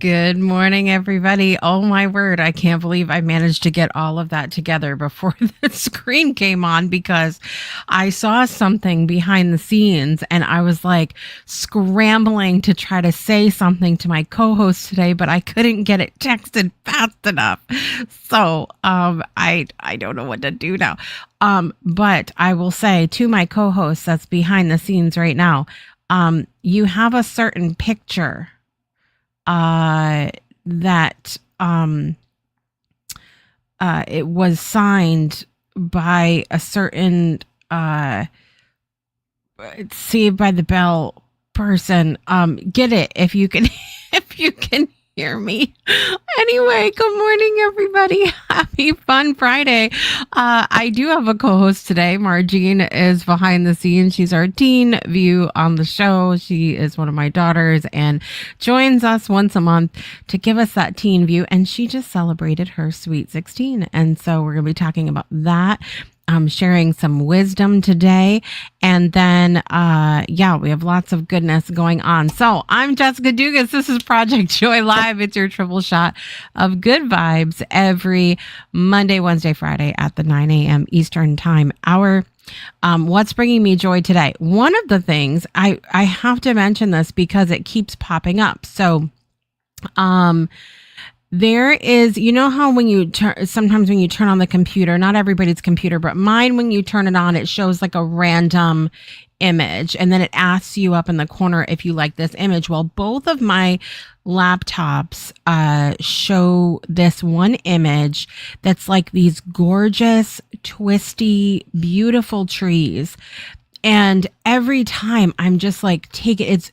Good morning, everybody. Oh, my word. I can't believe I managed to get all of that together before the screen came on because I saw something behind the scenes and I was like scrambling to try to say something to my co-host today, but I couldn't get it texted fast enough. So I don't know what to do now. But I will say to my co-host that's behind the scenes right now, you have a certain picture that it was signed by a certain Saved by the Bell person. Get it if you can if you can hear me. Anyway, good morning, everybody. Happy Fun Friday. I do have a co-host today. Marjean is behind the scenes. She's our teen view on the show. She is one of my daughters and joins us once a month to give us that teen view. And she just celebrated her sweet 16. And so we're going to be talking about that. I'm sharing some wisdom today. And then, we have lots of goodness going on. So I'm Jessica Dugas. This is Project Joy Live. It's your triple shot of good vibes every Monday, Wednesday, Friday at the 9 a.m. Eastern time hour. What's bringing me joy today? One of the things I have to mention this because it keeps popping up. So, there is, you know how when you sometimes when you turn on the computer, not everybody's computer, but mine, when you turn it on, it shows like a random image and then it asks you up in the corner if you like this image. Well, both of my laptops show this one image that's like these gorgeous, twisty, beautiful trees. And every time I'm just like, it's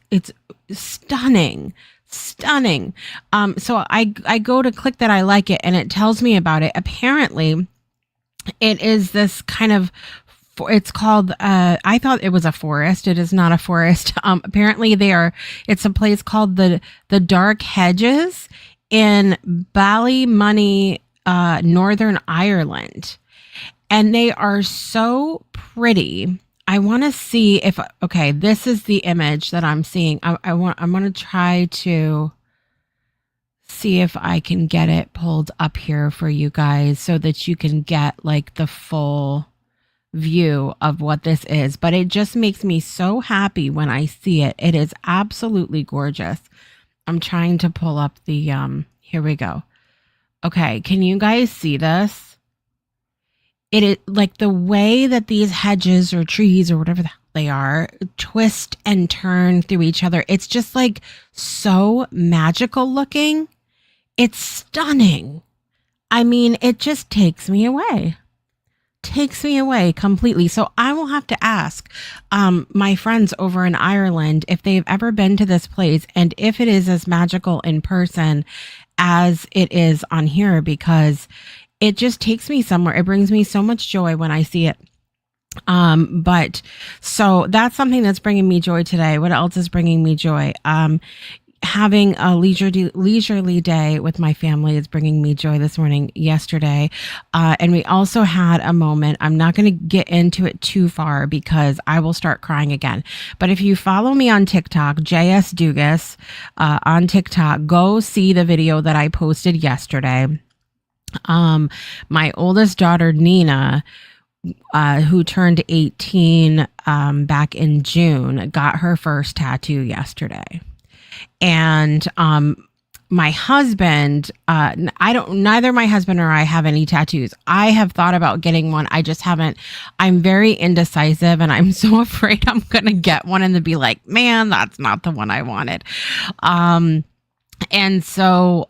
stunning. So I go to click that I like it and it tells me about it. Apparently it is this kind of, it's called, I thought it was a forest. It is not a forest. Apparently it's a place called the Dark Hedges in Ballymoney, Northern Ireland. And they are so pretty. I want to see if, okay, this is the image that I'm seeing. I'm going to try to see if I can get it pulled up here for you guys so that you can get like the full view of what this is. But it just makes me so happy when I see it. It is absolutely gorgeous. I'm trying to pull up the, here we go. Okay, can you guys see this? It is like the way that these hedges or trees or whatever the hell they are twist and turn through each other. It's just like so magical looking. It's stunning. I mean, it just takes me away completely. So I will have to ask my friends over in Ireland if they've ever been to this place and if it is as magical in person as it is on here, because it just takes me somewhere. It brings me so much joy when I see it. But so that's something that's bringing me joy today. What else is bringing me joy? Having a leisurely day with my family is bringing me joy this morning, yesterday. And we also had a moment. I'm not going to get into it too far because I will start crying again. But if you follow me on TikTok, JS Dugas, on TikTok, go see the video that I posted yesterday. My oldest daughter, Nina, who turned 18 back in June, got her first tattoo yesterday. And my husband, neither my husband or I have any tattoos. I have thought about getting one. I just haven't. I'm very indecisive and I'm so afraid I'm going to get one and then be like, man, that's not the one I wanted. And so,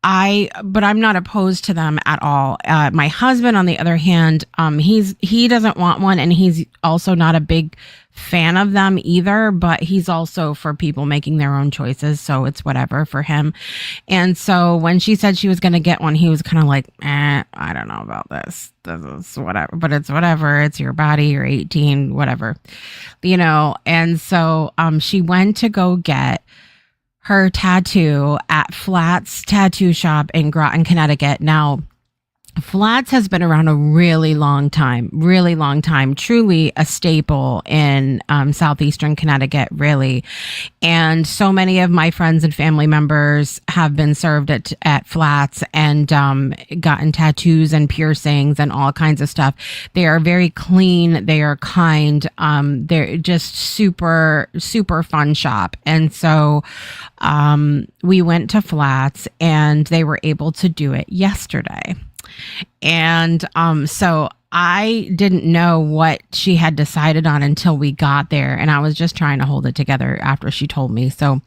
but I'm not opposed to them at all. My husband, on the other hand, he doesn't want one, and he's also not a big fan of them either, but he's also for people making their own choices. So it's whatever for him. And so when she said she was going to get one, he was kind of like, I don't know about this. This is whatever, but it's whatever. It's your body. You're 18, whatever, And so, she went to go get her tattoo at Flat's Tattoo Shop in Groton, Connecticut. Now, Flats has been around a really long time, truly a staple in southeastern Connecticut, really. And so many of my friends and family members have been served at Flats and gotten tattoos and piercings and all kinds of stuff. They are very clean. They are kind. They're just super, super fun shop. And so we went to Flats and they were able to do it yesterday. And so I didn't know what she had decided on until we got there. And I was just trying to hold it together after she told me. So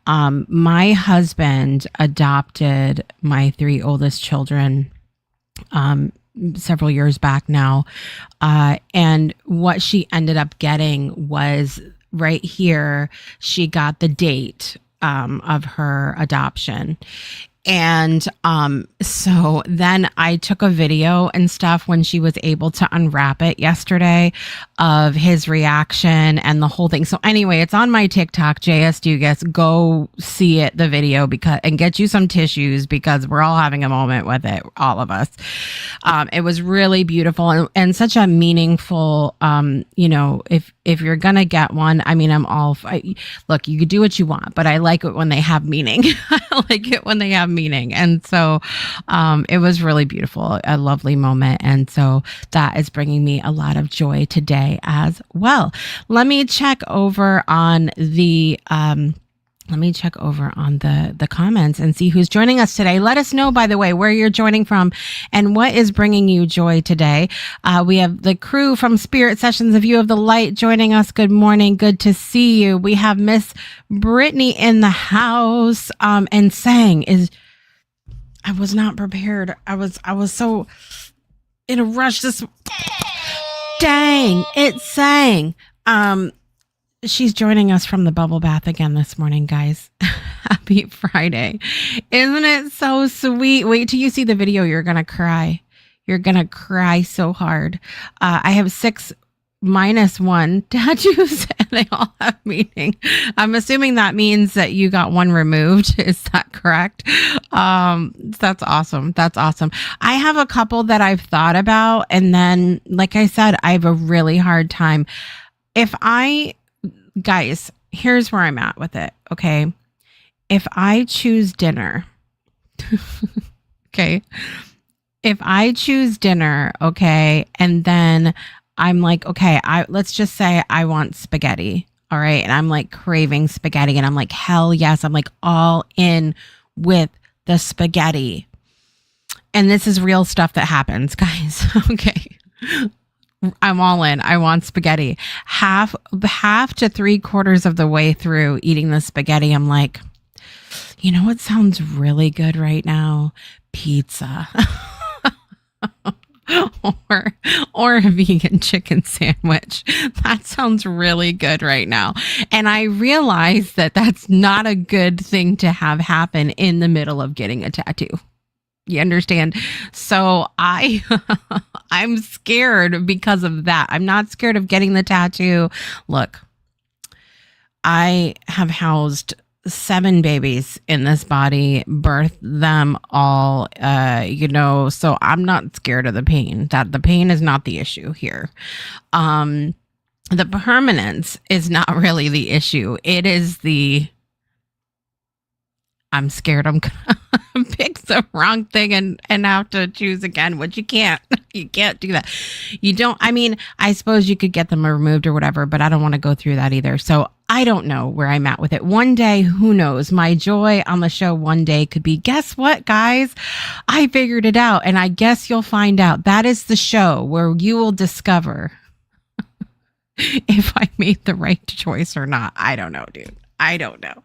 my husband adopted my 3 oldest children several years back now. And what she ended up getting was right here, she got the date of her adoption. And so then I took a video and stuff when she was able to unwrap it yesterday of his reaction and the whole thing. So anyway, it's on my TikTok, JS Dugas. Go see it, the video, and get you some tissues because we're all having a moment with it, all of us. It was really beautiful and such a meaningful, if you're going to get one, I mean, look, you could do what you want, but I like it when they have meaning. I like it when they have meaning. And so it was really beautiful, a lovely moment. And so that is bringing me a lot of joy today as well. Let me check over on the comments and see who's joining us today. Let us know, by the way, where you're joining from and what is bringing you joy today. We have the crew from Spirit Sessions, A View of the Light, joining us. Good morning. Good to see you. We have Miss Brittany in the house and saying I was not prepared. I was so in a rush. Dang, it's saying. She's joining us from the bubble bath again this morning, guys. Happy Friday. Isn't it so sweet? Wait till you see the video. You're going to cry. You're going to cry so hard. I have 6 minus 1 tattoos and they all have meaning. I'm assuming that means that you got 1 removed. Is that correct? That's awesome. That's awesome. I have a couple that I've thought about. And then, like I said, I have a really hard time. Guys, here's where I'm at with it. Okay. If I choose dinner, okay. If I choose dinner, okay, and then I'm like, okay, let's just say I want spaghetti. All right. And I'm like craving spaghetti and I'm like, hell yes. I'm like all in with the spaghetti. And this is real stuff that happens, guys. Okay. I'm all in. I want spaghetti. Half to 3/4 of the way through eating the spaghetti, I'm like, you know what sounds really good right now? Pizza. or a vegan chicken sandwich. That sounds really good right now. And I realize that that's not a good thing to have happen in the middle of getting a tattoo. You understand? So I'm scared because of that. I'm not scared of getting the tattoo. Look, I have housed 7 babies in this body, birthed them all, so I'm not scared of the pain. That the pain is not the issue here. The permanence is not really the issue. It is I'm scared I'm gonna pick the wrong thing and have to choose again, which you can't. You can't do that. I suppose you could get them removed or whatever, but I don't want to go through that either. So I don't know where I'm at with it. One day, who knows? My joy on the show one day could be, guess what, guys? I figured it out, and I guess you'll find out. That is the show where you will discover if I made the right choice or not. I don't know, dude. I don't know.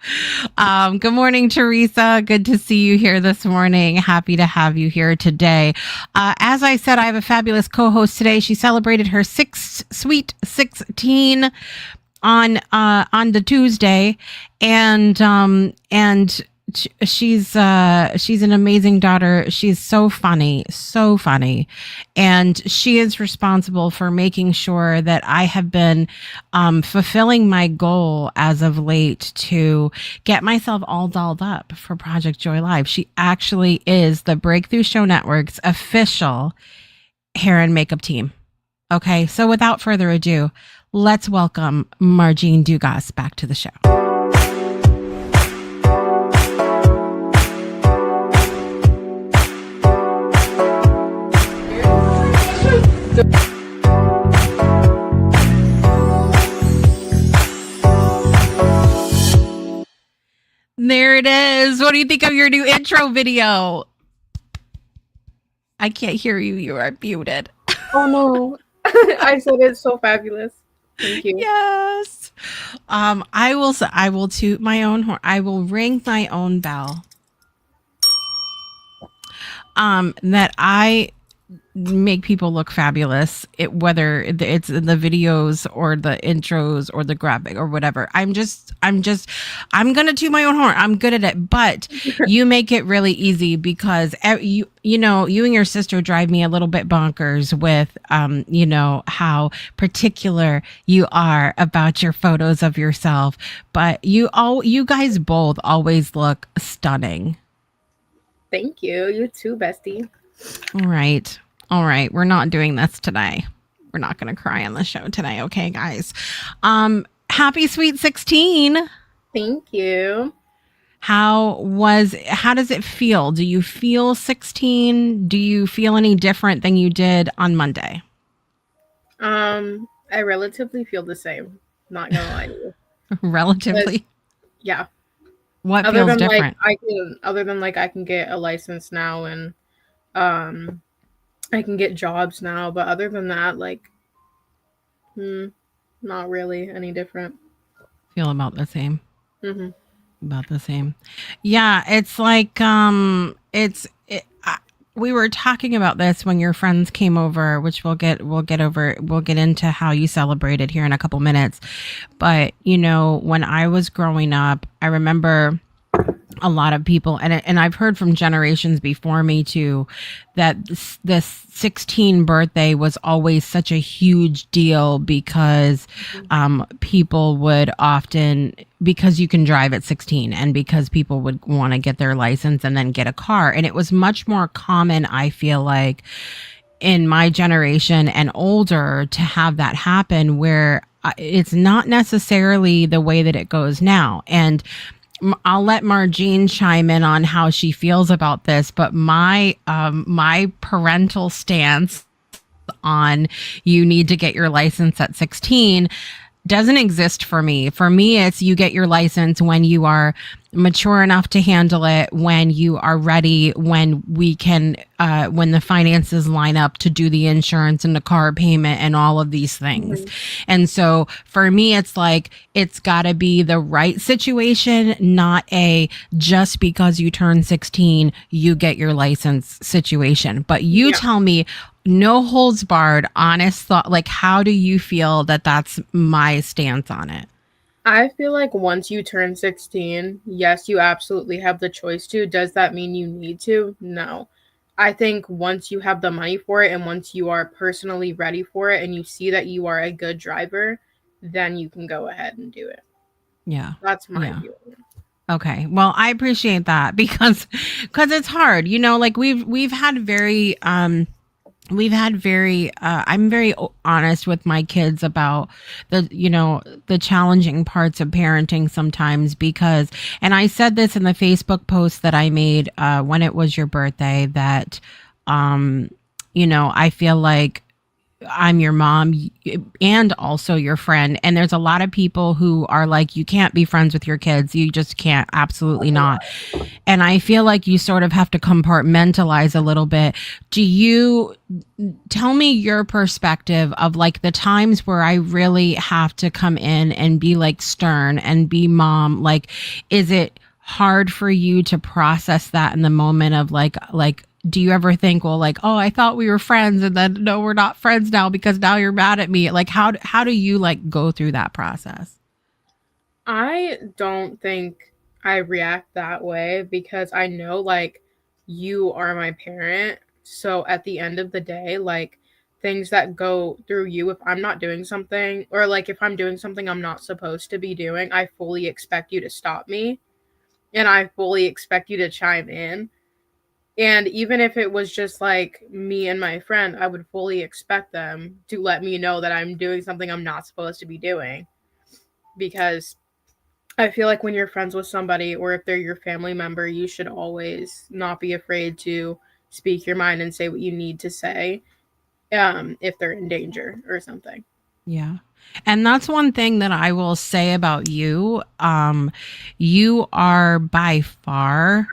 Good morning, Teresa. Good to see you here this morning. Happy to have you here today. As I said, I have a fabulous co-host today. She celebrated her sweet 16 on the Tuesday, and she's an amazing daughter. She's so funny, so funny. And she is responsible for making sure that I have been fulfilling my goal as of late to get myself all dolled up for Project Joy Live. She actually is the Breakthrough Show Network's official hair and makeup team. Okay, so without further ado, let's welcome Marjean Dugas back to the show. There it is. What do you think of your new intro video? I can't hear you. You are muted. Oh no. I said it's so fabulous. Thank you. Yes. I will toot my own horn. I will ring my own bell. That I make people look fabulous, whether it's in the videos or the intros or the graphic or whatever. I'm gonna toot my own horn. I'm good at it, but you make it really easy because you and your sister drive me a little bit bonkers with how particular you are about your photos of yourself, but you guys both always look stunning. Thank you. You too, bestie. All right. We're not doing this today. We're not going to cry on the show today. Okay, guys. Happy Sweet 16. Thank you. How does it feel? Do you feel 16? Do you feel any different than you did on Monday? I relatively feel the same. Not gonna lie to you. Relatively? Yeah. What feels different? Other than I can get a license now and I can get jobs now, but other than that, not really any different. Feel about the same. Mm-hmm. About the same. Yeah, it's like we were talking about this when your friends came over, which we'll get into how you celebrated here in a couple minutes. But when I was growing up, I remember a lot of people, and I've heard from generations before me too, that this 16 birthday was always such a huge deal because people would often, because you can drive at 16 and because people would want to get their license and then get a car. And it was much more common, I feel like, in my generation and older to have that happen, where it's not necessarily the way that it goes now. And I'll let Marjean chime in on how she feels about this, but my parental stance on you need to get your license at 16 doesn't exist for me. For me, it's you get your license when you are mature enough to handle it, when you are ready, when we can, when the finances line up to do the insurance and the car payment and all of these things. Mm-hmm. And so for me, it's like, it's got to be the right situation, not a just because you turn 16, you get your license situation. But you tell me, no holds barred, honest thought, like, how do you feel that that's my stance on it? I feel like once you turn 16, yes, you absolutely have the choice to. Does that mean you need to? No. I think once you have the money for it and once you are personally ready for it and you see that you are a good driver, then you can go ahead and do it. Yeah. That's my view. Okay. Well, I appreciate that because it's hard. Like we've had very I'm very honest with my kids about the challenging parts of parenting sometimes because, and I said this in the Facebook post that I made when it was your birthday, that I feel like I'm your mom and also your friend. And there's a lot of people who are like, you can't be friends with your kids. You just can't. Absolutely not. And I feel like you sort of have to compartmentalize a little bit. Do you tell me your perspective of like the times where I really have to come in and be like stern and be mom? Like, is it hard for you to process that in the moment of like, do you ever think, well, like, oh, I thought we were friends and then no, we're not friends now because now you're mad at me? Like, how do you like go through that process? I don't think I react that way because I know like you are my parent. So at the end of the day, like things that go through you, if I'm not doing something, or like if I'm doing something I'm not supposed to be doing, I fully expect you to stop me and I fully expect you to chime in. And even if it was just like me and my friend, I would fully expect them to let me know that I'm doing something I'm not supposed to be doing. Because I feel like when you're friends with somebody or if they're your family member, you should always not be afraid to speak your mind and say what you need to say if they're in danger or something. Yeah. And that's one thing that I will say about you. You are by far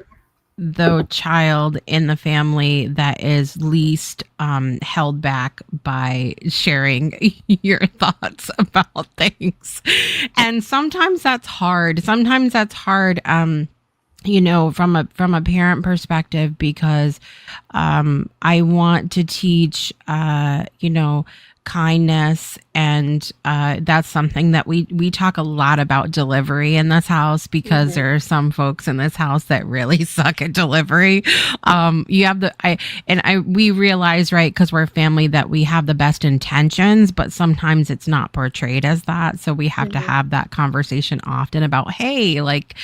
the child in the family that is least held back by sharing your thoughts about things. And sometimes that's hard. Sometimes that's hard. From a parent perspective, because I want to teach kindness, and that's something that we talk a lot about delivery in this house, because Mm-hmm. there are some folks in this house that really suck at delivery. You have the I and I we realize, right, because we're a family, that we have the best intentions, but sometimes it's not portrayed as that, so we have to Mm-hmm. have that conversation often about, hey, like,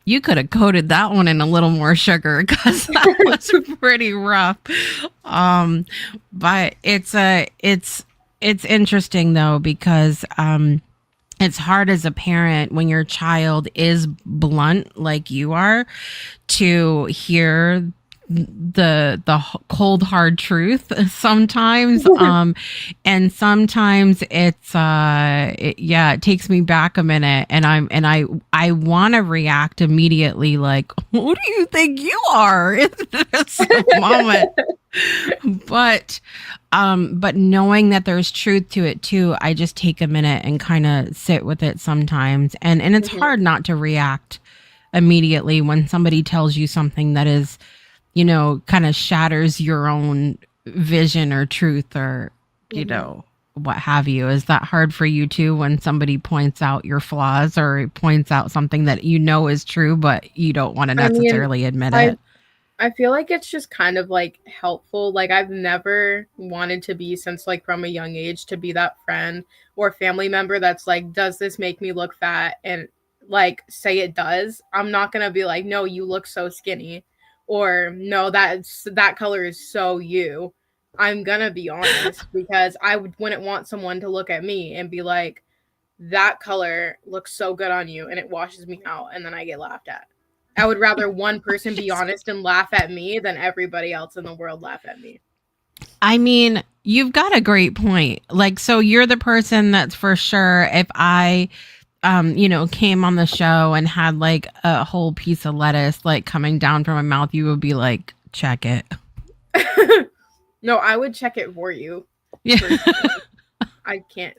you could have coated that one in a little more sugar because that was pretty rough. Um, but it's interesting though, because it's hard as a parent when your child is blunt like you are, to hear the cold hard truth sometimes. And sometimes it takes me back a minute, and I want to react immediately, like, who do you think you are in this moment? But knowing that there's truth to it too, I just take a minute and kind of sit with it sometimes, and it's Mm-hmm. hard not to react immediately when somebody tells you something that is, kind of shatters your own vision or truth, or, Mm-hmm. what have you. Is that hard for you too, when somebody points out your flaws or points out something that is true, but you don't want to I mean, necessarily admit I it? I feel like it's just kind of like helpful. Like I've never wanted to be since like from a young age to be that friend or family member that's like, does this make me look fat? And like say it does. I'm not gonna be like, no, you look so skinny, or no, that color is so you. I'm gonna be honest because wouldn't want someone to look at me and be like, that color looks so good on you and it washes me out and then I get laughed at. I would rather one person be honest and laugh at me than everybody else in the world laugh at me. I mean, you've got a great point. Like, so you're the person that's for sure, if I came on the show and had like a whole piece of lettuce like coming down from my mouth, you would be like, check it. No, I would check it for you Yeah. personally. I can't.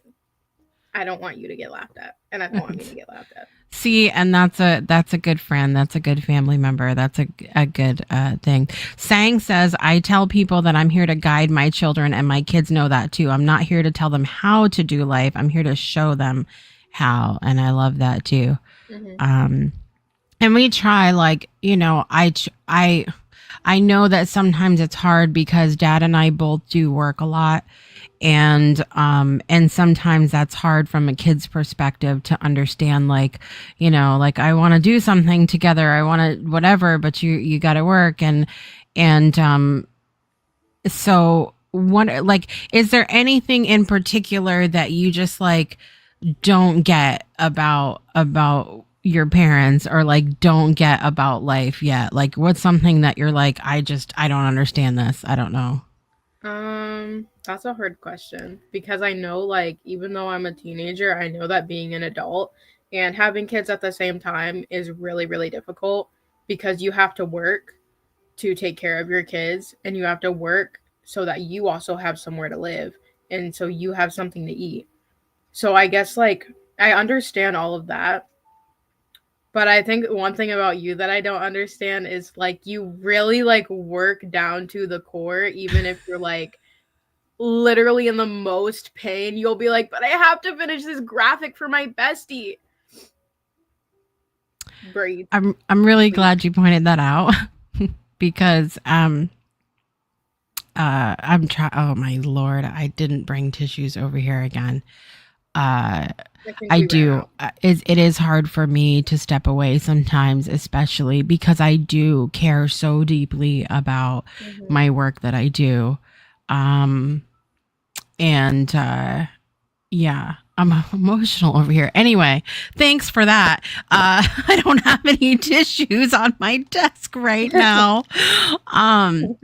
I don't want you to get laughed at, and I don't want me to get laughed at. See, and that's a good friend. That's a good family member. That's a good thing. Sang says, I tell people that I'm here to guide my children, and my kids know that too. I'm not here to tell them how to do life. I'm here to show them how. And I love that too. Mm-hmm. Um, and we try, like, I know that sometimes it's hard because dad and I both do work a lot, and sometimes that's hard from a kid's perspective to understand, like, like, I want to do something together, I want to whatever, but you got to work, and so what, like, is there anything in particular that you just like don't get about your parents, or like don't get about life yet? Like, what's something that you're like, I don't understand this, I don't know? That's a hard question because I know, like, even though I'm a teenager, I know that being an adult and having kids at the same time is really, really difficult because you have to work to take care of your kids and you have to work so that you also have somewhere to live and so you have something to eat. So I guess like I understand all of that, but I think one thing about you that I don't understand is like you really like work down to the core even if you're like literally in the most pain. You'll be like, "But I have to finish this graphic for my bestie." breathe. I'm really glad you pointed that out because I'm trying. Oh my lord, I didn't bring tissues over here again. Uh, I think I we ran do. out. It is hard for me to step away sometimes, especially because I do care so deeply about Mhm. my work that I do. Um, and yeah, I'm emotional over here. Anyway, thanks for that. I don't have any tissues on my desk right now. Um,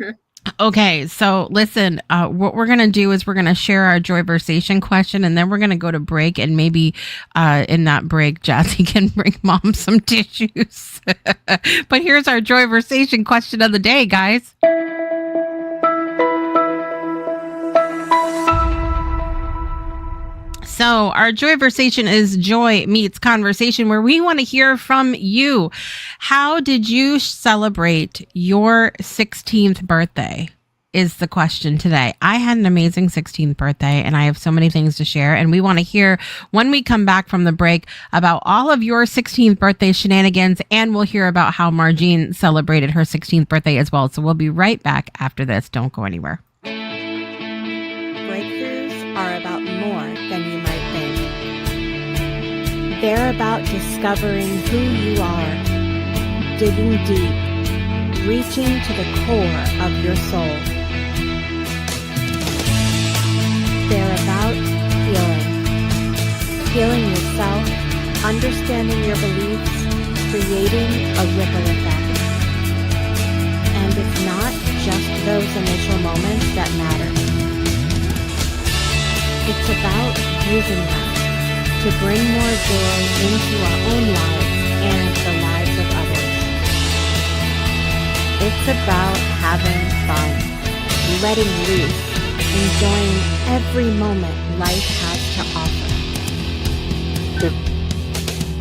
Okay, so listen, what we're going to do is we're going to share our joyversation question and then we're going to go to break. And maybe in that break, Jazzy can bring mom some tissues. But here's our joyversation question of the day, guys. So, our joyversation is joy meets conversation, where we want to hear from you. How did you celebrate your 16th birthday? Is the question today. I had an amazing 16th birthday and I have so many things to share. And we want to hear when we come back from the break about all of your 16th birthday shenanigans. And we'll hear about how Marjean celebrated her 16th birthday as well. So we'll be right back after this. Don't go anywhere. Breakthroughs are about more than you might think. They're about discovering who you are, digging deep, reaching to the core of your soul. They're about healing yourself, understanding your beliefs, creating a ripple effect. And it's not just those initial moments that matter. It's about using them to bring more joy into our own lives and the lives of others. It's about having fun, letting loose, enjoying every moment life has to offer.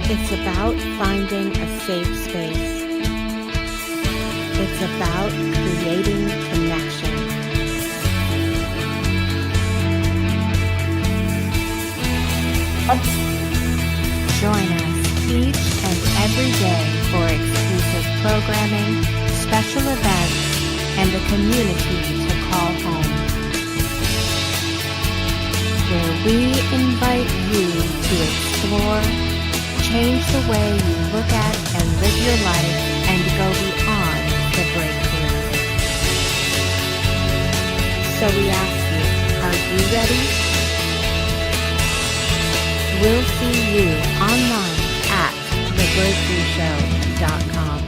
It's about finding a safe space. It's about creating connection. Join us each and every day for exclusive programming, special events, and a community to call home, where we invite you to explore, change the way you look at and live your life, and go beyond the breakthrough. So we ask you, are you ready? We'll see you online at thebreakthroughshow.com.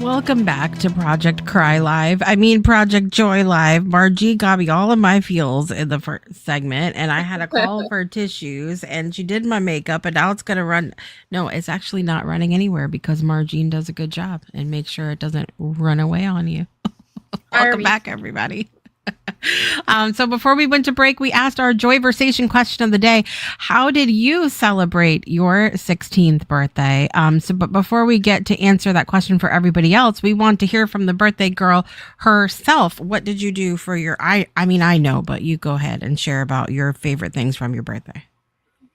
Welcome back to Project Cry Live. I mean, Project Joy Live. Margie got me all of my feels in the first segment, and I had to call for tissues, and she did my makeup, and now it's going to run. No, it's actually not running anywhere because Marjean does a good job and makes sure it doesn't run away on you. Welcome back, everybody. So before we went to break, we asked our joyversation question of the day. How did you celebrate your 16th birthday? But before we get to answer that question for everybody else, we want to hear from the birthday girl herself. What did you do for your, I mean, I know, but you go ahead and share about your favorite things from your birthday.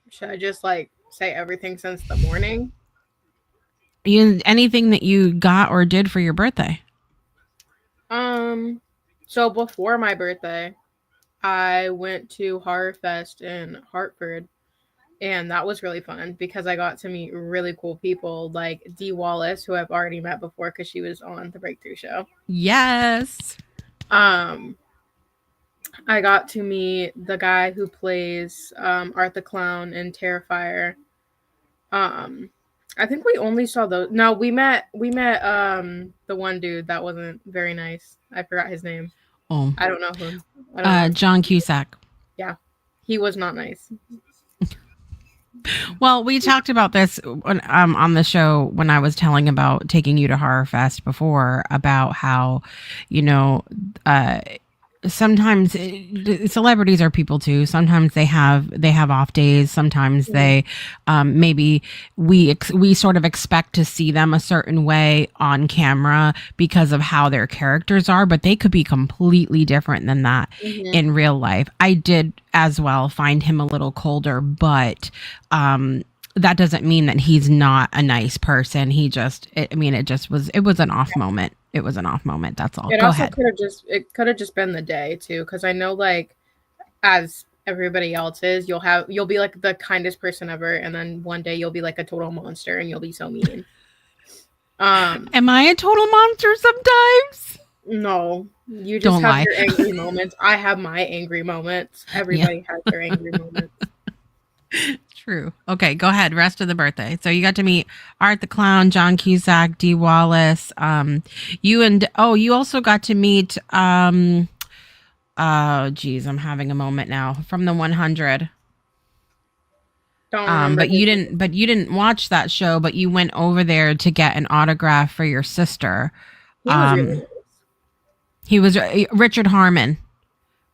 Should I just say everything since the morning? Anything that you got or did for your birthday? So before my birthday, I went to Horror Fest in Hartford, and that was really fun because I got to meet really cool people like Dee Wallace, who I've already met before because she was on the Breakthrough Show. Yes. I got to meet the guy who plays Art the Clown in Terrifier. I think we only saw those. No, we met the one dude that wasn't very nice. I forgot his name. Oh, I don't know who. I don't know. John Cusack. Yeah, he was not nice. Well, we talked about this on the show when I was telling about taking you to Horror Fest before, about how, sometimes celebrities are people too. Sometimes they have off days. Sometimes they maybe we sort of expect to see them a certain way on camera because of how their characters are, but they could be completely different than that in real life. I did as well find him a little colder, but that doesn't mean that he's not a nice person. He just, it was an off moment. It was an off moment. That's all. It Go also ahead. could have just been the day too, because I know like as everybody else is, you'll be like the kindest person ever, and then one day you'll be like a total monster and you'll be so mean. Am I a total monster sometimes? No, you just Don't have lie. your angry moments. I have my angry moments. Everybody has their angry moments. True. Okay, go ahead. Rest of the birthday. So you got to meet Art the Clown, John Cusack, Dee Wallace. You also got to meet oh geez, I'm having a moment now. From the 100. Don't remember. But you didn't watch that show, but you went over there to get an autograph for your sister. He was really nice. He was Richard Harmon.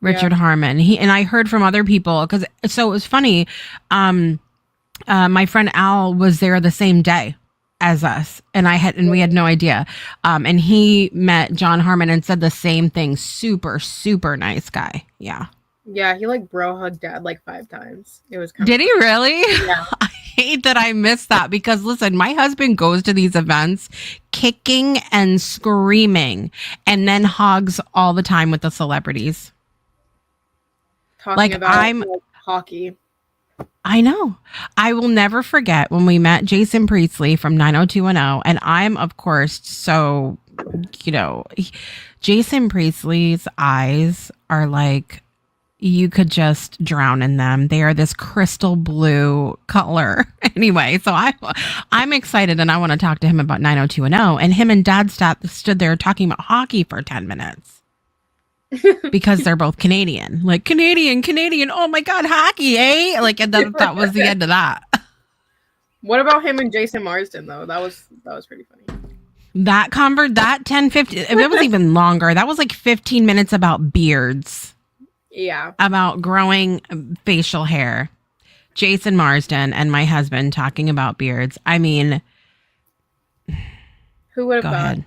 Richard Harmon. And I heard from other people so it was funny. My friend Al was there the same day as us, and we had no idea. And he met John Harmon and said the same thing. Super, super nice guy. Yeah. Yeah, he like bro hugged Dad like 5 times. It was Did he really? Yeah. I hate that I missed that because listen, my husband goes to these events kicking and screaming and then hugs all the time with the celebrities. Talking about hockey. I know. I will never forget when we met Jason Priestley from 90210. And I'm, of course, so, Jason Priestley's eyes are like, you could just drown in them. They are this crystal blue color. Anyway, so I'm excited and I want to talk to him about 90210. And him and Dad stood there talking about hockey for 10 minutes. Because they're both Canadian. Like, Canadian. Oh my God, hockey, eh? Like, and that was the end of that. What about him and Jason Marsden, though? That was pretty funny. That 10-15, it was even longer. That was like 15 minutes about beards. Yeah. About growing facial hair. Jason Marsden and my husband talking about beards. I mean, who would have thought? Go ahead.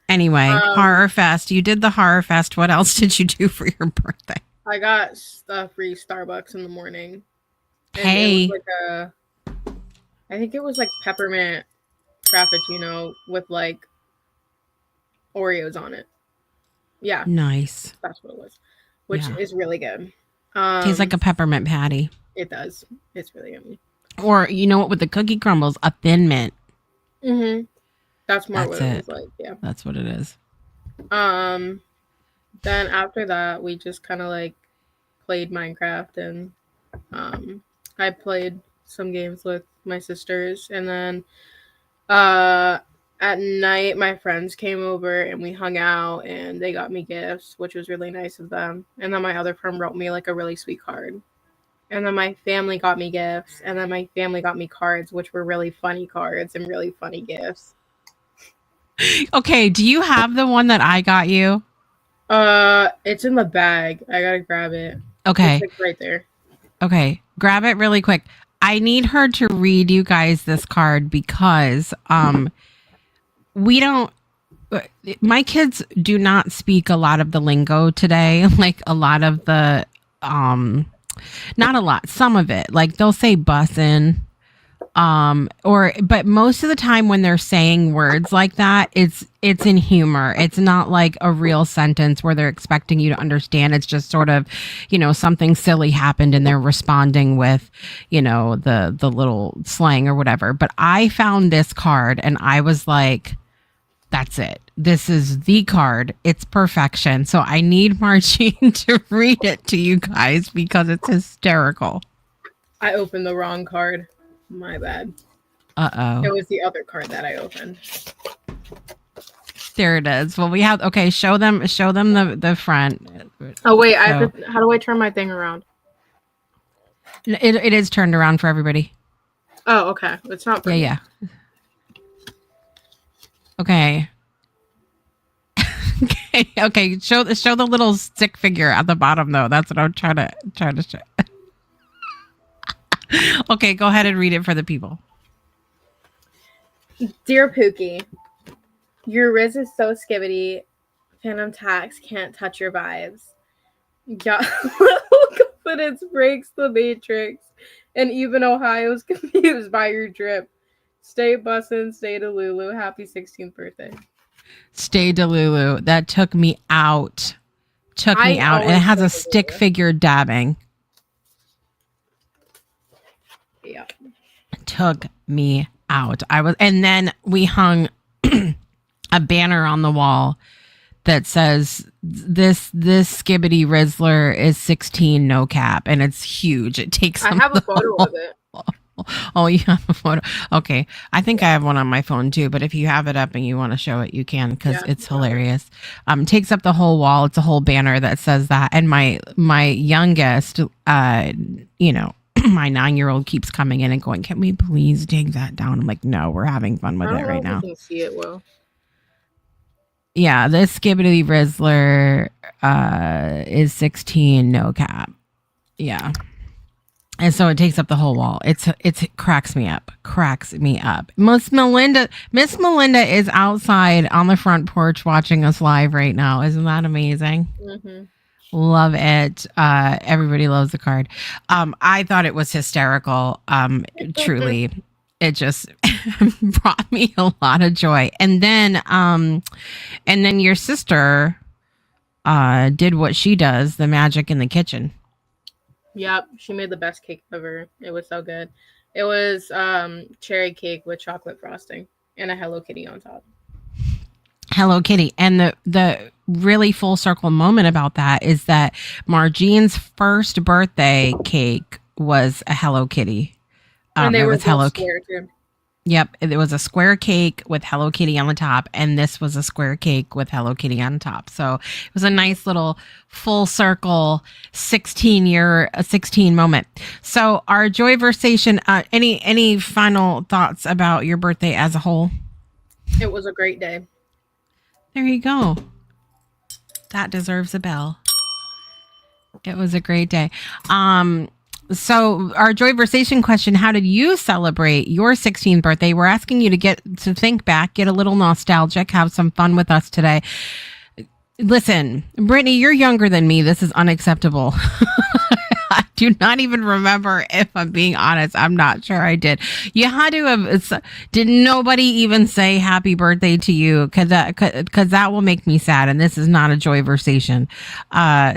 Anyway, Horror Fest. You did the Horror Fest. What else did you do for your birthday? I got free Starbucks in the morning. And hey. It was I think it was like peppermint frappuccino with like Oreos on it. Yeah. Nice. That's what it was. Which is really good. Tastes like a peppermint patty. It does. It's really yummy. Or, you know what, with the cookie crumbles, a thin mint. Mm-hmm. That's more what it was like, yeah. That's what it is. Then after that, we just kind of like played Minecraft and I played some games with my sisters. And then at night, my friends came over and we hung out and they got me gifts, which was really nice of them. And then my other friend wrote me like a really sweet card. And then my family got me gifts. And then my family got me cards, which were really funny cards and really funny gifts. Okay, do you have the one that I got you? It's in the bag. I gotta grab it. Okay. It's like right there. Okay, grab it really quick. I need her to read you guys this card because my kids do not speak a lot of the lingo today, like a lot of the not a lot, some of it. Like they'll say bussin'. But most of the time when they're saying words like that, it's in humor. It's not like a real sentence where they're expecting you to understand. It's just sort of, something silly happened and they're responding with, the little slang or whatever. But I found this card and I was like, that's it. This is the card. It's perfection. So I need Marjean to read it to you guys because it's hysterical. I opened the wrong card. My bad. Uh-oh. It was the other card that I opened. There it is. Well, we have, okay, show them the front. Oh, wait, how do I turn my thing around? It is turned around for everybody. Oh, okay. It's not for me. Yeah. Okay. Okay. Show the little stick figure at the bottom though. That's what I'm trying to show. Okay, go ahead and read it for the people. Dear Pookie, your Riz is so skibbity. Phantom Tax can't touch your vibes. but it breaks the matrix. And even Ohio's confused by your drip. Stay bussin', stay to Lulu. Happy 16th birthday. Stay Delulu. That took me out. And it has a stick figure dabbing. Yeah. Took me out. And then we hung a banner on the wall that says this Skibbity Rizzler is 16, no cap, and it's huge. It takes. I have a photo of it. Oh, you have a photo? Okay, I think I have one on my phone too. But if you have it up and you want to show it, you can, because it's hilarious. It takes up the whole wall. It's a whole banner that says that. And my youngest, my 9-year-old keeps coming in and going, "Can we please take that down?" I'm like, "No, we're having fun with it right now." You can see it well. Yeah, this Skibbity Rizzler is 16, no cap. Yeah. And so it takes up the whole wall. It cracks me up. Miss Melinda is outside on the front porch watching us live right now. Isn't that amazing? Mm-hmm. Love it. Everybody loves the card. I thought it was hysterical. Truly, it just brought me a lot of joy. And then your sister did what she does, the magic in the kitchen. Yep, she made the best cake ever. It was so good. It was cherry cake with chocolate frosting and a Hello Kitty on top. Hello Kitty. And the really full circle moment about that is that Marjean's first birthday cake was a Hello Kitty. And they were Hello Kitty. Yep, it was a square cake with Hello Kitty on the top, and this was a square cake with Hello Kitty on top. So it was a nice little full circle 16 moment. So our Joyversation, any final thoughts about your birthday as a whole? It was a great day. There you go. That deserves a bell. It was a great day. So our Joyversation question, how did you celebrate your 16th birthday? We're asking you to think back, get a little nostalgic, have some fun with us today. Listen, Brittany, you're younger than me. This is unacceptable. I do not even remember, if I'm being honest. I'm not sure I did. You had to have. Did nobody even say happy birthday to you? Because that will make me sad. And this is not a Joyversation.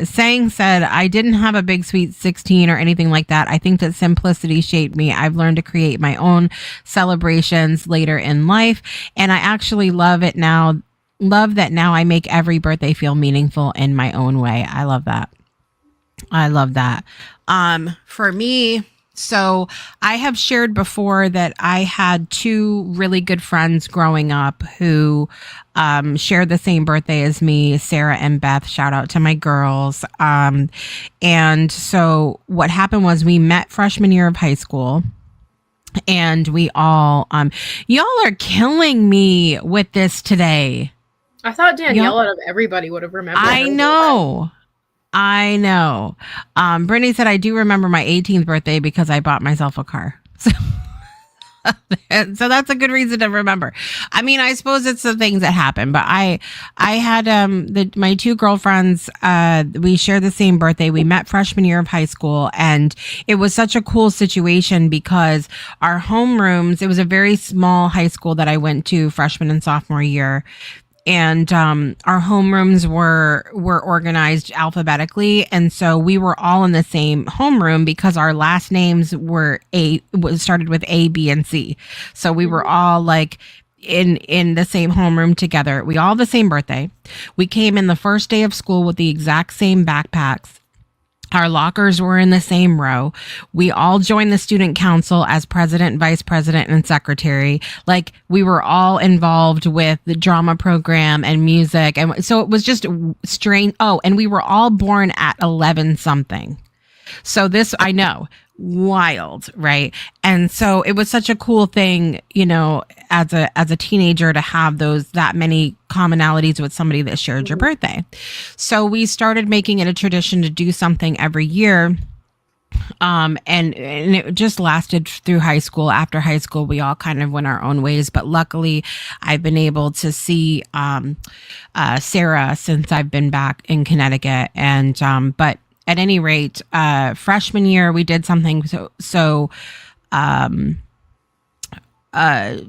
Sang said, I didn't have a big sweet 16 or anything like that. I think that simplicity shaped me. I've learned to create my own celebrations later in life. And I actually love it now. Love that now I make every birthday feel meaningful in my own way. I love that. For me, so I have shared before that I had two really good friends growing up who shared the same birthday as me, Sarah and Beth. Shout out to my girls. And so what happened was we met freshman year of high school. And we all, y'all are killing me with this today. I thought Danielle out of everybody would have remembered. I know. Brittany said, I do remember my 18th birthday because I bought myself a car. So that's a good reason to remember. I mean, I suppose it's the things that happen, but I had my two girlfriends, we shared the same birthday. We met freshman year of high school, and it was such a cool situation because our homerooms, it was a very small high school that I went to freshman and sophomore year. And our homerooms were organized alphabetically, and so we were all in the same homeroom because our last names started with A, B, and C. So we were all like in the same homeroom together. We all have the same birthday. We came in the first day of school with the exact same backpacks. Our lockers were in the same row. We all joined the student council as president, vice president, and secretary. Like, we were all involved with the drama program and music. And so it was just strange. Oh, and we were all born at 11 something. So this, I know, wild, right? And so it was such a cool thing, as a teenager to have that many commonalities with somebody that shared your birthday. So we started making it a tradition to do something every year. And it just lasted through high school. After high school, we all kind of went our own ways. But luckily, I've been able to see Sarah since I've been back in Connecticut. And at any rate, freshman year we did something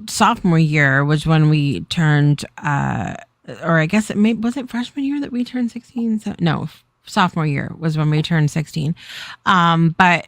sophomore year was when we turned or I guess was it freshman year that we turned 16? So, no, sophomore year was when we turned 16. But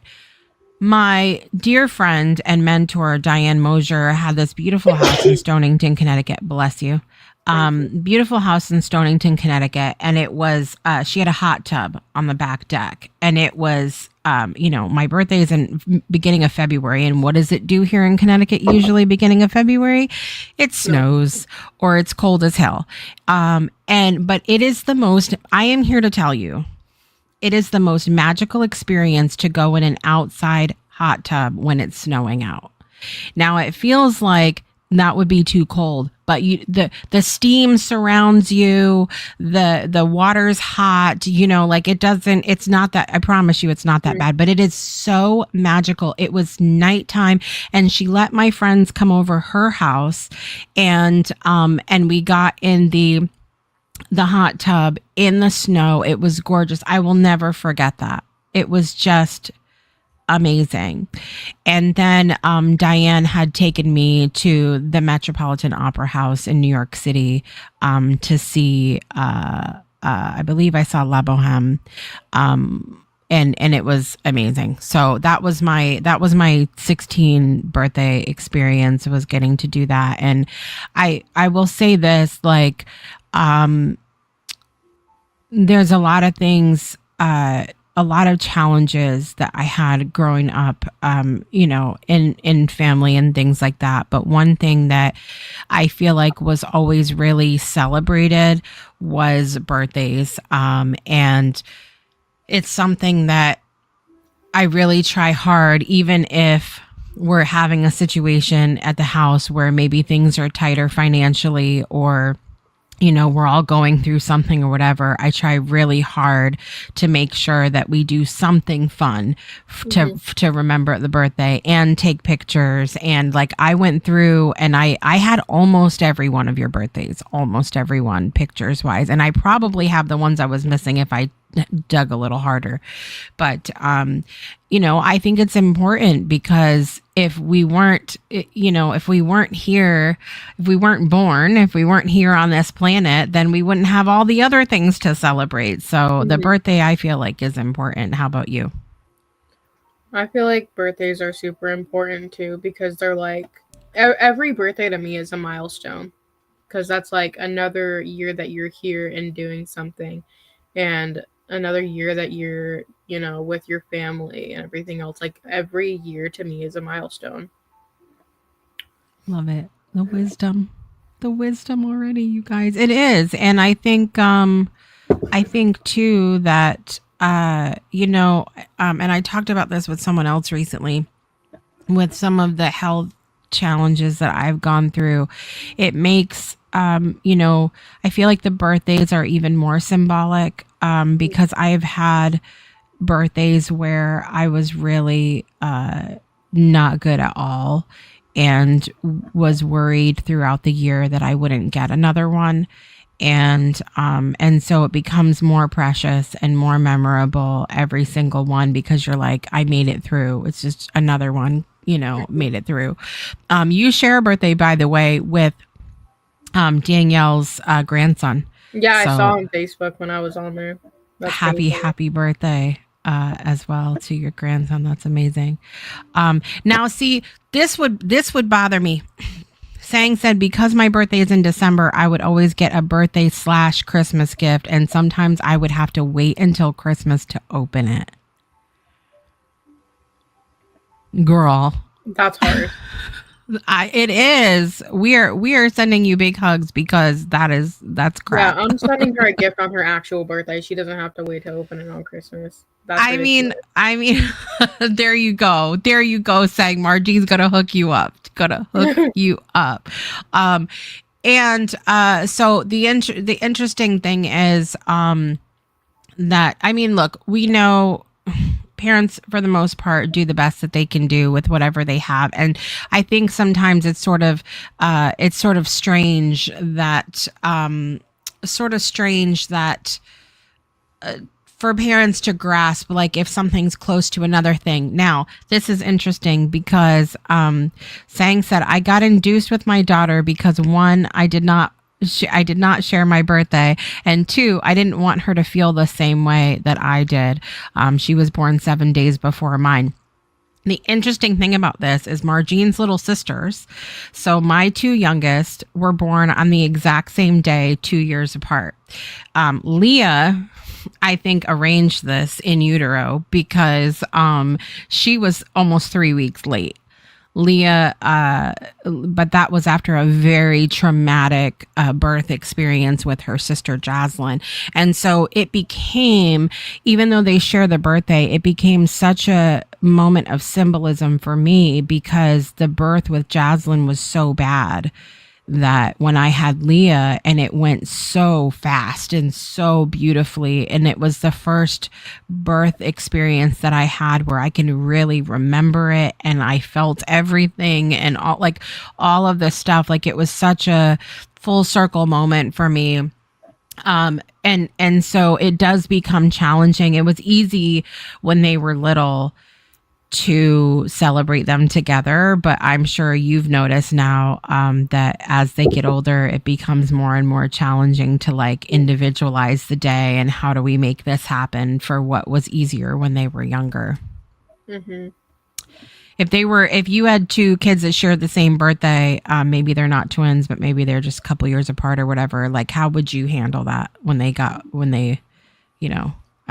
my dear friend and mentor, Diane Mosier, had this beautiful house in Stonington, Connecticut. Bless you. Beautiful house in Stonington, Connecticut. And it was, she had a hot tub on the back deck. And it was, my birthday is in beginning of February. And what does it do here in Connecticut usually beginning of February? It snows or it's cold as hell. But it is I am here to tell you, it is the most magical experience to go in an outside hot tub when it's snowing out. Now it feels like that would be too cold, but the steam surrounds you, the water's hot, it's not that, I promise you it's not that bad, but it is so magical. It was nighttime and she let my friends come over her house and we got in the hot tub in the snow. It was gorgeous. I will never forget that. It was just amazing. And then Diane had taken me to the Metropolitan Opera House in New York City to see I believe I saw La Boheme. And it was amazing. So that was my 16 birthday experience, was getting to do that. And I will say this, like, there's a lot of things, a lot of challenges that I had growing up, in family and things like that. But one thing that I feel like was always really celebrated was birthdays. And it's something that I really try hard, even if we're having a situation at the house where maybe things are tighter financially, or we're all going through something or whatever. I try really hard to make sure that we do something fun to remember the birthday and take pictures. And like, I went through and I had almost every one of your birthdays, almost every one, pictures wise. And I probably have the ones I was missing if I dug a little harder. But, I think it's important, because if we weren't here, if we weren't born, if we weren't here on this planet, then we wouldn't have all the other things to celebrate. So the birthday, I feel like, is important. How about you? I feel like birthdays are super important too, because they're like, every birthday to me is a milestone, because that's like another year that you're here and doing something, and another year that you're with your family and everything else. Like, every year to me is a milestone. Love it. The wisdom already, you guys. It is. And I think too that and I talked about this with someone else recently, with some of the health challenges that I've gone through. It makes I feel like the birthdays are even more symbolic, because I've had birthdays where I was really not good at all, and was worried throughout the year that I wouldn't get another one. And so it becomes more precious and more memorable, every single one, because you're like, I made it through. It's just another one, made it through. You share a birthday, by the way, with Danielle's grandson. Yeah, I saw on Facebook when I was on there. That's happy birthday as well to your grandson. That's amazing. Now, see, this would bother me. Sang said, because my birthday is in December, I would always get a birthday / Christmas gift, and sometimes I would have to wait until Christmas to open it. Girl, that's hard. It is. We are sending you big hugs, because that's crap. Yeah, I'm sending her a gift on her actual birthday. She doesn't have to wait to open it on Christmas. I mean, there you go, saying Margie's gonna hook you up. So the interesting thing is that, I mean, look, we know parents, for the most part, do the best that they can do with whatever they have. And I think sometimes it's sort of strange that for parents to grasp, like if something's close to another thing. Now, this is interesting because Sang said, I got induced with my daughter because one, I did not share my birthday, and two, I didn't want her to feel the same way that I did. She was born 7 days before mine. The interesting thing about this is Marjean's little sisters, so my two youngest, were born on the exact same day, 2 years apart. Leah, I think, arranged this in utero because she was almost 3 weeks late. Leah, but that was after a very traumatic birth experience with her sister Jaslyn. And so it became, even though they share the birthday, it became such a moment of symbolism for me because the birth with Jaslyn was so bad that when I had Leah, and it went so fast and so beautifully, and it was the first birth experience that I had where I can really remember it, and I felt everything and all of this stuff. Like, it was such a full circle moment for me. And so it does become challenging. It was easy when they were little to celebrate them together, but I'm sure you've noticed now that as they get older, it becomes more and more challenging to like individualize the day, and how do we make this happen for what was easier when they were younger. Mm-hmm. If you had two kids that shared the same birthday, maybe they're not twins, but maybe they're just a couple years apart or whatever, like how would you handle that when they I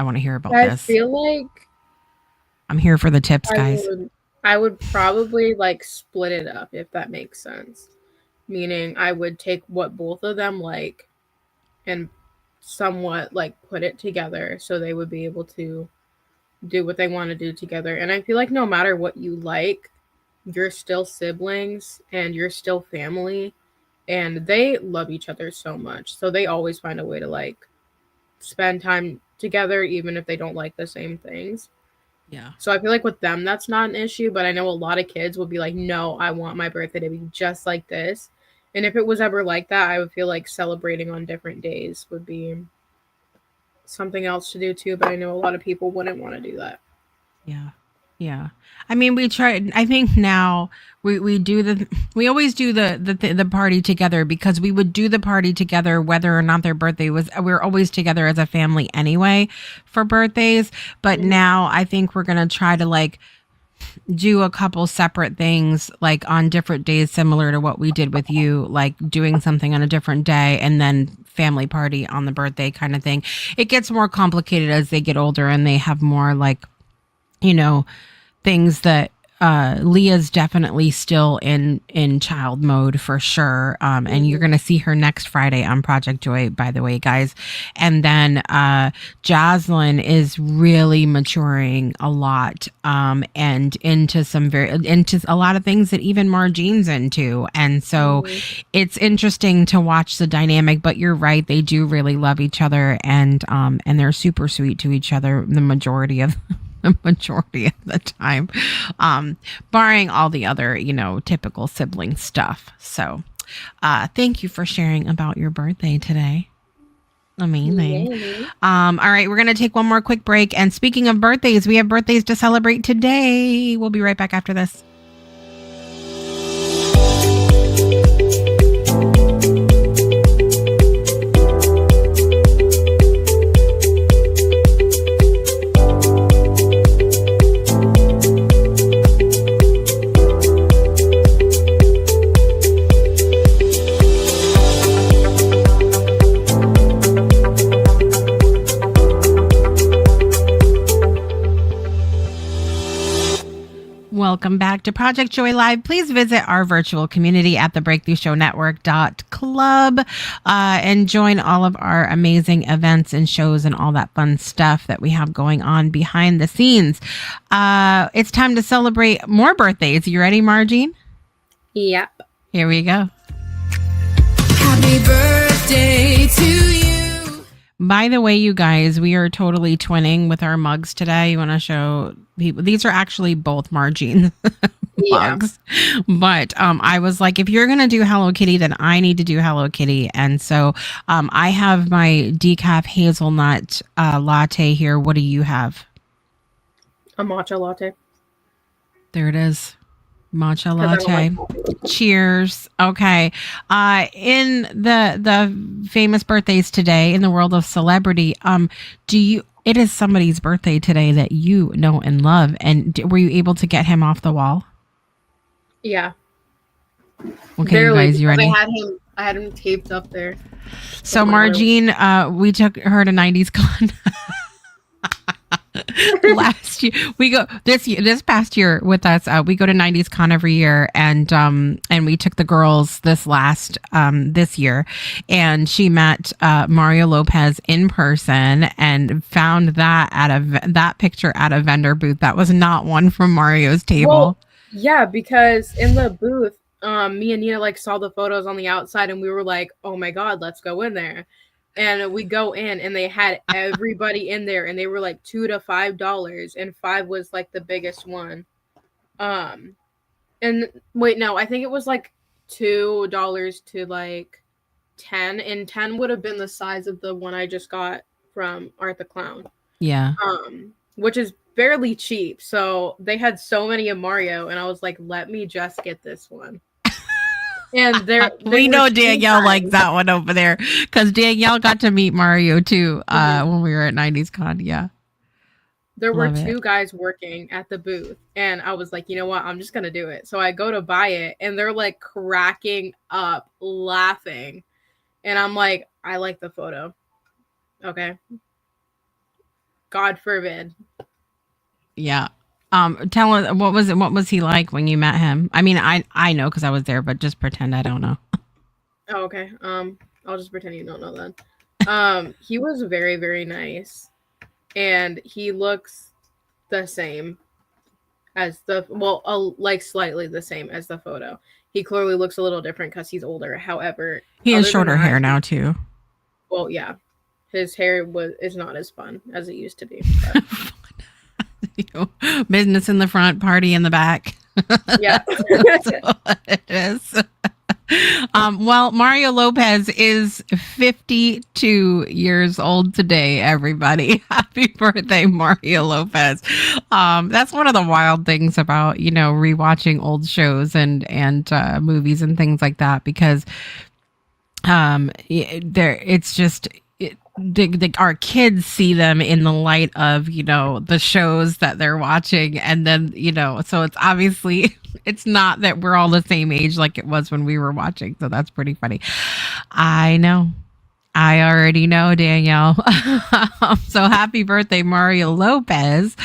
want to hear about this. I feel like I'm here for the tips, guys. I would probably like split it up, if that makes sense. Meaning I would take what both of them like and somewhat like put it together so they would be able to do what they want to do together. And I feel like no matter what you like, you're still siblings and you're still family, and they love each other so much. So they always find a way to like spend time together even if they don't like the same things. Yeah. So I feel like with them, that's not an issue. But I know a lot of kids will be like, no, I want my birthday to be just like this. And if it was ever like that, I would feel like celebrating on different days would be something else to do too. But I know a lot of people wouldn't want to do that. Yeah. Yeah. I mean, we try. I think now we always do the party together, because we would do the party together whether or not their birthday was. We're always together as a family anyway for birthdays. But now I think we're gonna try to like do a couple separate things like on different days, similar to what we did with you, like doing something on a different day and then family party on the birthday kind of thing. It gets more complicated as they get older and they have more like, things that Leah's definitely still in child mode for sure. And you're going to see her next Friday on Project Joy, by the way, guys. And then Jaslyn is really maturing a lot and into a lot of things that even Marjean's into. And so it's interesting to watch the dynamic, but you're right. They do really love each other, and they're super sweet to each other the majority of the time, barring all the other, typical sibling stuff. So, thank you for sharing about your birthday today. Amazing. Yeah. All right, we're going to take one more quick break. And speaking of birthdays, we have birthdays to celebrate today. We'll be right back after this. Welcome back to Project Joy Live. Please visit our virtual community at thebreakthroughshownetwork.club and join all of our amazing events and shows and all that fun stuff that we have going on behind the scenes. It's time to celebrate more birthdays. You ready, Marjean? Yep. Here we go. Happy birthday to you. By the way, you guys, we are totally twinning with our mugs today. You want to show people? These are actually both Marjean Yeah. mugs. But I was like, if you're gonna do Hello Kitty, then I need to do Hello Kitty. And so I have my decaf hazelnut latte here. What do you have? A matcha latte. There it is. Matcha 'Cause I don't latte. like coffee. Cheers. Okay. In the famous birthdays today in the world of celebrity, it is somebody's birthday today that you know and love, and were you able to get him off the wall? Yeah. Okay, Barely, you guys, you because ready? I had him taped up there. So my other- Marjean, we took her to 90s Con last year. We go this past year with us. We go to 90s Con every year, and we took the girls this year, and she met Mario Lopez in person and found that picture at a vendor booth. That was not one from Mario's table. Well, yeah, because in the booth, me and Nina like saw the photos on the outside, and we were like, "Oh my god, let's go in there." And we go in, and they had everybody in there, and they were like $2 to $5, and 5 was like the biggest one. And wait, no, I think it was like $2 to like 10, and 10 would have been the size of the one I just got from Art the Clown. Yeah. Which is fairly cheap. So they had so many of Mario, and I was like, let me just get this one. And we know Danielle likes that one over there because Danielle got to meet Mario too when we were at 90s Con. Yeah. There were Love it. 2 guys working at the booth, and I was like, you know what? I'm just going to do it. So I go to buy it, and they're like cracking up, laughing. And I'm like, I like the photo. Okay. God forbid. Yeah. Tell us, what was he like when you met him? I mean, I know because I was there, but just pretend I don't know. Oh, okay. I'll just pretend you don't know then. He was very, very nice, and he looks the same as like slightly the same as the photo. He clearly looks a little different because he's older. However, He has other than shorter that, hair now too. Well, yeah, his hair is not as fun as it used to be. But, Business in the front, party in the back. yeah. That's what it is. Well, Mario Lopez is 52 years old today, everybody. Happy birthday, Mario Lopez. That's one of the wild things about, rewatching old shows and movies and things like that, because it's just our kids see them in the light of the shows that they're watching, and then so it's obviously it's not that we're all the same age like it was when we were watching, so that's pretty funny. I already know, Danielle. So happy birthday, Mario Lopez.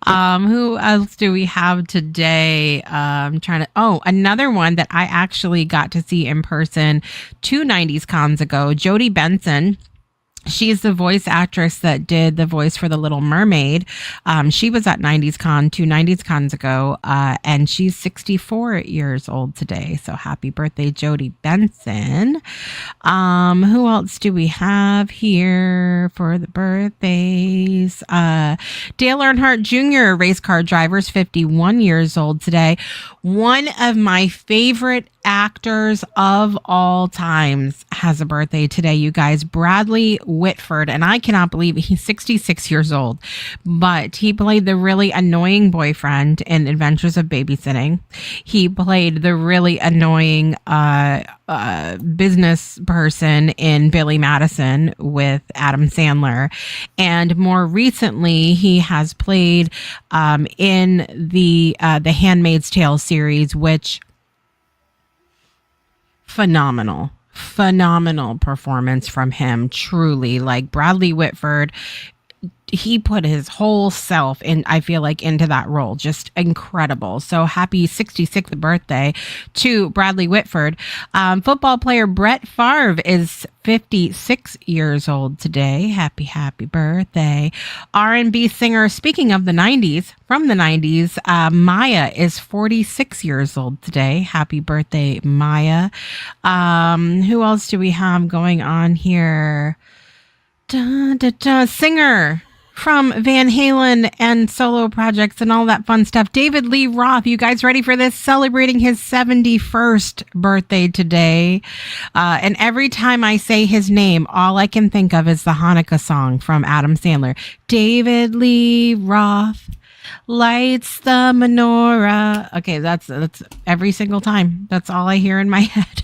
Who else do we have today? Another one that I actually got to see in person 2 90s Cons ago, Jodie Benson. She's the voice actress that did the voice for The Little Mermaid. She was at 90s Con 2 90s Cons ago, and she's 64 years old today. So happy birthday, Jodie Benson. Who else do we have here for the birthdays? Dale Earnhardt Jr., race car driver, is 51 years old today. One of my favorite actors of all times has a birthday today, you guys. Bradley Whitford, and I cannot believe he's 66 years old, but he played the really annoying boyfriend in Adventures of Babysitting. He played the really annoying business person in Billy Madison with Adam Sandler, and more recently he has played in the Handmaid's Tale series, which phenomenal performance from him, truly. Like, Bradley Whitford, he put his whole self in, I feel like, into that role. Just incredible. So happy 66th birthday to Bradley Whitford. Football player Brett Favre is 56 years old today. Happy birthday. R&B singer, speaking of the 90s, from the 90s, Maya is 46 years old today. Happy birthday, Maya. Who else do we have going on here? Singer from Van Halen and solo projects and all that fun stuff. David Lee Roth, you guys ready for this? Celebrating his 71st birthday today. And every time I say his name, all I can think of is the Hanukkah song from Adam Sandler. David Lee Roth lights the menorah. Okay, that's every single time. That's all I hear in my head.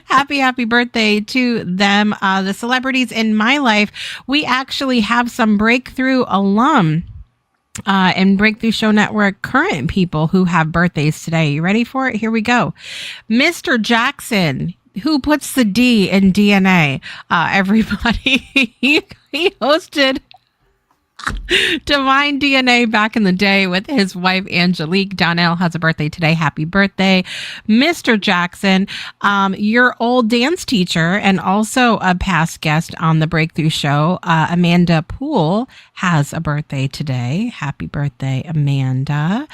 Happy birthday to them. The celebrities in my life. We actually have some Breakthrough alum and Breakthrough Show Network current people who have birthdays today. You ready for it? Here we go. Mr. Jackson, who puts the D in DNA. Everybody, he hosted Divine DNA back in the day with his wife Angelique. Donnell has a birthday today. Happy birthday, Mr. Jackson. Your old dance teacher and also a past guest on the Breakthrough Show, Amanda Poole, has a birthday today. Happy birthday, Amanda.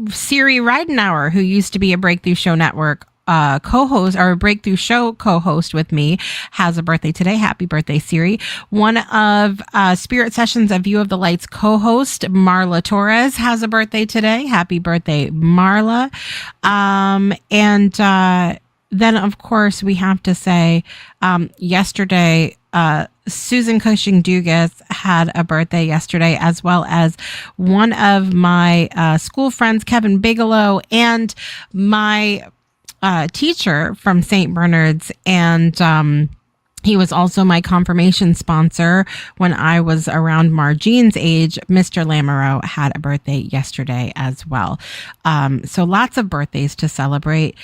Siri Ridenauer, who used to be a Breakthrough Show Network co-host or Breakthrough Show co-host with me, has a birthday today. Happy birthday, Siri. One of Spirit Sessions, A View of the Lights co-host, Marla Torres, has a birthday today. Happy birthday, Marla. And then, of course, we have to say yesterday, Susan Cushing Dugas had a birthday yesterday, as well as one of my school friends, Kevin Bigelow, and my teacher from St. Bernard's, and he was also my confirmation sponsor when I was around Marjean's age. Mr. Lamoureux had a birthday yesterday as well. So lots of birthdays to celebrate.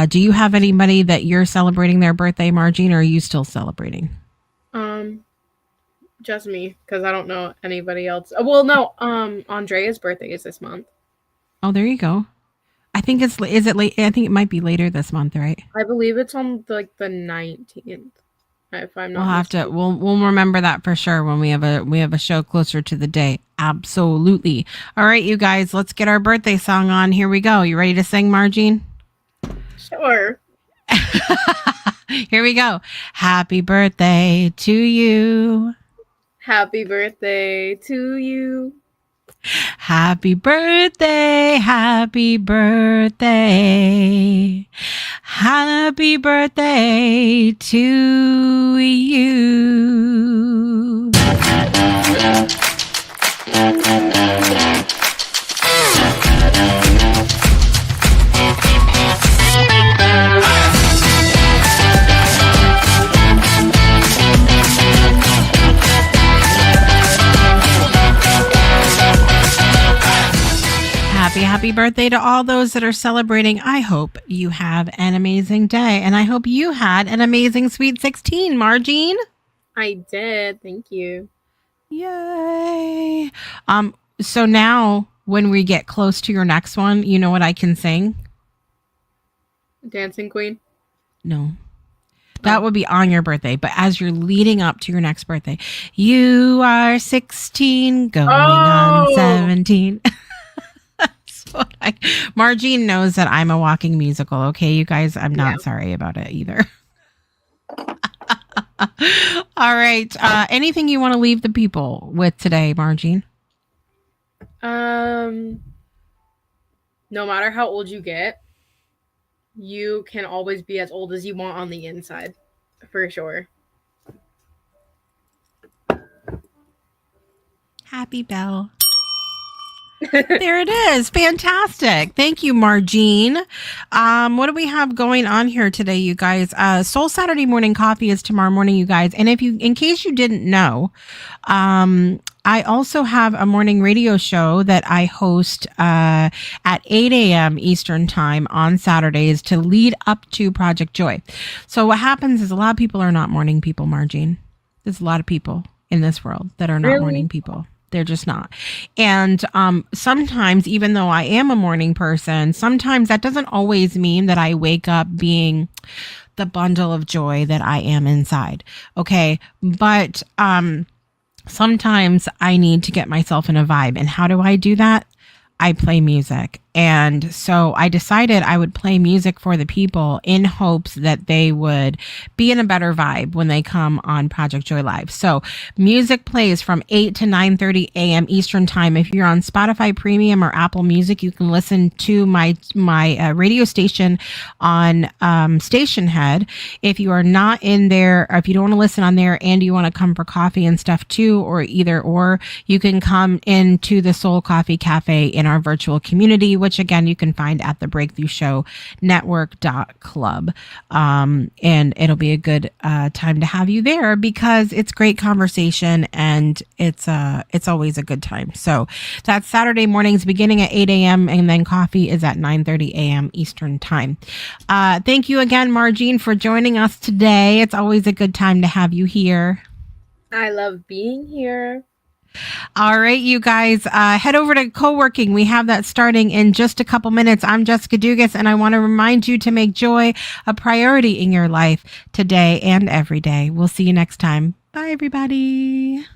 Do you have anybody that you're celebrating their birthday, Marjean, or are you still celebrating? Just me, because I don't know anybody else. Well, no, Andrea's birthday is this month. Oh, there you go. I think is it late? I think it might be later this month, right? I believe it's on the 19th. If I'm not, we'll have to. We'll remember that for sure when we have a show closer to the day. Absolutely. All right, you guys, let's get our birthday song on. Here we go. You ready to sing, Marjean? Sure. Here we go. Happy birthday to you. Happy birthday to you. Happy birthday, happy birthday, happy birthday to you. Happy birthday to all those that are celebrating. I hope you have an amazing day, and I hope you had an amazing Sweet 16, Marjean. I did. Thank you. Yay. So now when we get close to your next one, you know what I can sing? Dancing Queen? No. That would be on your birthday, but as you're leading up to your next birthday, you are 16 going on 17. Marjean knows that I'm a walking musical. Okay, you guys, I'm not sorry about it either. All right. Anything you want to leave the people with today, Marjean? No matter how old you get, you can always be as old as you want on the inside, for sure. Happy Bell. There it is. Fantastic. Thank you, Marjean. What do we have going on here today, you guys? Soul Saturday Morning Coffee is tomorrow morning, you guys. And in case you didn't know, I also have a morning radio show that I host at 8 a.m. Eastern time on Saturdays to lead up to Project Joy. So what happens is a lot of people are not morning people, Marjean. There's a lot of people in this world that are not morning people. They're just not. And sometimes, even though I am a morning person, sometimes that doesn't always mean that I wake up being the bundle of joy that I am inside. Okay. But sometimes I need to get myself in a vibe. And how do I do that? I play music. And so I decided I would play music for the people in hopes that they would be in a better vibe when they come on Project Joy Live. So music plays from 8 to 9:30 a.m. Eastern time. If you're on Spotify Premium or Apple Music, you can listen to my radio station on Station Head. If you are not in there, or if you don't want to listen on there and you want to come for coffee and stuff too, or either or, you can come into the Soul Coffee Cafe in our virtual community, which again you can find at the Breakthrough Show Network.club. And it'll be a good time to have you there because it's great conversation and it's always a good time. So that's Saturday mornings beginning at 8 a.m. and then coffee is at 9:30 a.m. Eastern time. Thank you again, Marjean, for joining us today. It's always a good time to have you here. I love being here. All right, you guys, head over to co-working. We have that starting in just a couple minutes. I'm Jessica Dugas, and I want to remind you to make joy a priority in your life today and every day. We'll see you next time. Bye, everybody.